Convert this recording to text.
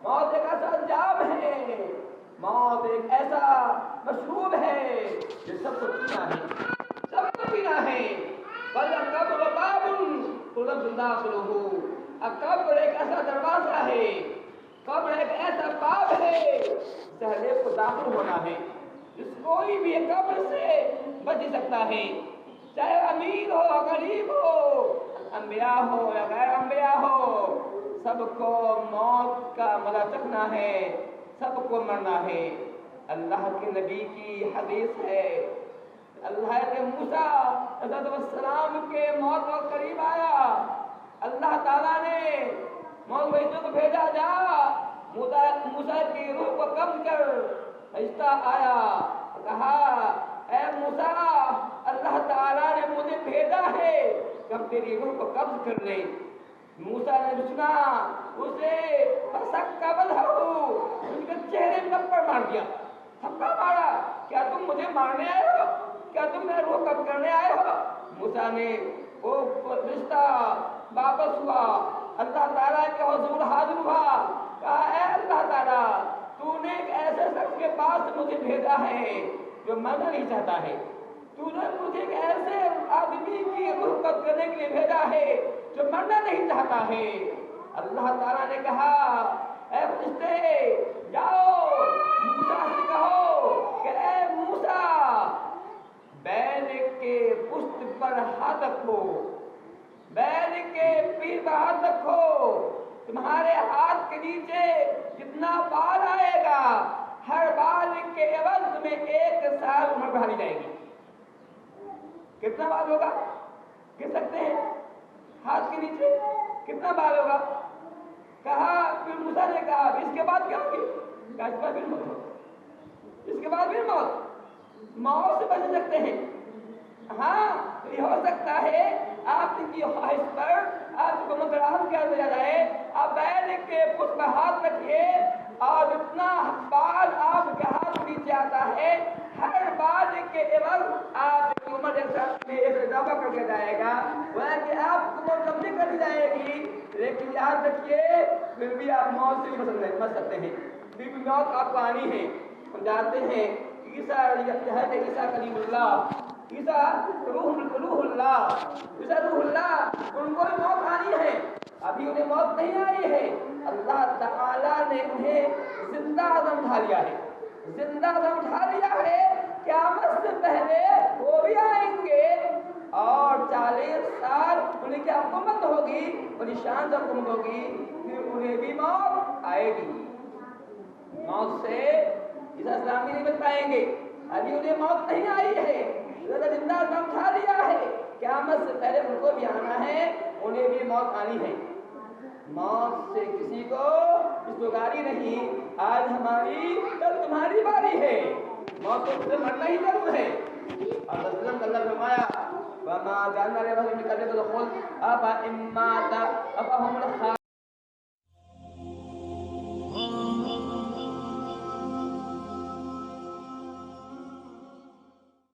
موت ایک ایسا انجام ہے، موت ایک ایسا مشروب ہے جو سب کو پینا ہے، سب کو پینا ہے۔ وَالْقَبْرُ بَابٌ تُلَبُّ دَاخِلُهُ، قبر ایک ایسا دروازہ ہے، قبر ایک ایسا باب ہے جس ہر ایک کو داخل ہونا ہے، جس کوئی بھی قبر سے بچ سکتا ہے، چاہے امیر ہو غریب ہو، انبیاء ہو یا غیر انبیاء ہو، سب کو موت کا مزہ چکھنا ہے، سب کو مرنا ہے۔ اللہ کے نبی کی حدیث ہے، اللہ کے موسیٰ علیہ السلام کے موت کو قریب آیا، اللہ تعالیٰ نے موت فرشتے کو بھیجا، جا موسیٰ کی روح کو قبض کر۔ فرشتہ آیا، کہا اے موسیٰ اللہ تعالیٰ نے مجھے بھیجا ہے کہ ہم تیری روح کو قبض کر لیں۔ موسیٰ نے سنا اسے فَسَكَّ وَجْهَهُ، اس کے چہرے میں تھپڑ مار دیا، تھپڑ مارا، کیا تم مجھے مارنے آئے ہو؟ کیا تم میرے روح قبض کرنے آئے ہو؟ موسیٰ نے وہ فرشتہ واپس ہوا، اللہ تعالیٰ کے حضور حاضر ہوا، کہا اے اللہ تعالیٰ تو نے ایک ایسے شخص کے پاس مجھے بھیجا ہے جو مرنا نہیں چاہتا ہے، تو نے مجھے ایک ایسے آدمی کی روح قبض کرنے کے لیے بھیجا ہے جو مرنا نہیں چاہتا ہے۔ اللہ تعالیٰ نے کہا اے فرشتے جاؤ موسیٰ سے کہو کہ اے موسیٰ بیل کے پشت پر ہاتھ رکھو، بیل کے پیر پر ہاتھ رکھو، تمہارے ہاتھ کے نیچے جتنا بال آئے گا ہر بال کے عوض میں 1 سال عمر بڑھا دی جائے گی۔ کتنا بال ہوگا کہہ سکتے ہیں؟ ہاتھ کے نیچے کتنا بال ہوگا؟ کہا، پھر موسیٰ نے کہا اس کے بعد کیا ہوگی؟ کہا اس کے بعد پھر موت، اس کے بعد پھر موت سے بچ سکتے ہیں۔ ہاں یہ ہو سکتا ہے آپ کی خواہش پر آپ کو متراہم کیا دیا جائے، آپ بیل کے پشت پر ہاتھ رکھیے اور جتنا بال آپ کے ہاتھ نیچے آتا ہے ہر بال کے عوض آپ کی عمر ایک اضافہ کر دیا جائے گا، وہ ہے کہ آپ کو عمر کم نہیں کر دی جائے گی، لیکن یاد رکھیے پھر بھی آپ موت سے بھی بچ سکتے ہیں، پھر بھی موت آپ کو آنی ہے۔ ہم جانتے ہیں عیسیٰ کلیم اللہ، عیسیٰ روح اللہ، عیسیٰ روح اللہ، ان کو بھی موت آنی ہے، ابھی انہیں موت نہیں آئی ہے، اللہ تعالیٰ نے انہیں زندہ دم اٹھا لیا ہے، زندہ دم اٹھا لیا ہے، قیامت سے پہلے وہ بھی آئیں گے اور 40 سال انہیں کیا حکومت ہوگی، انہیں شان سے حکومت ہوگی، پھر انہیں بھی موت آئے گی۔ موت سے عیسیٰ السلام نہیں بچ پائیں گے، ابھی انہیں موت نہیں آئی ہے، زندہ دم اٹھا لیا ہے، قیامت سے پہلے ان کو بھی آنا ہے، انہیں بھی موت آنی ہے۔ موت سے کسی کو گاری نہیں، آج ہماری کل تمہاری باری ہے، موت سے مرنا ہی ضرور ہے۔ اور رسول اللہ نے فرمایا وَمَا جَعَلْنَا لِبَشَرٍ مِنْ قَبْلِكَ الْخُلْدَ أَفَإِن مَّاتَ فَهُمُ الْخَالِدُونَ۔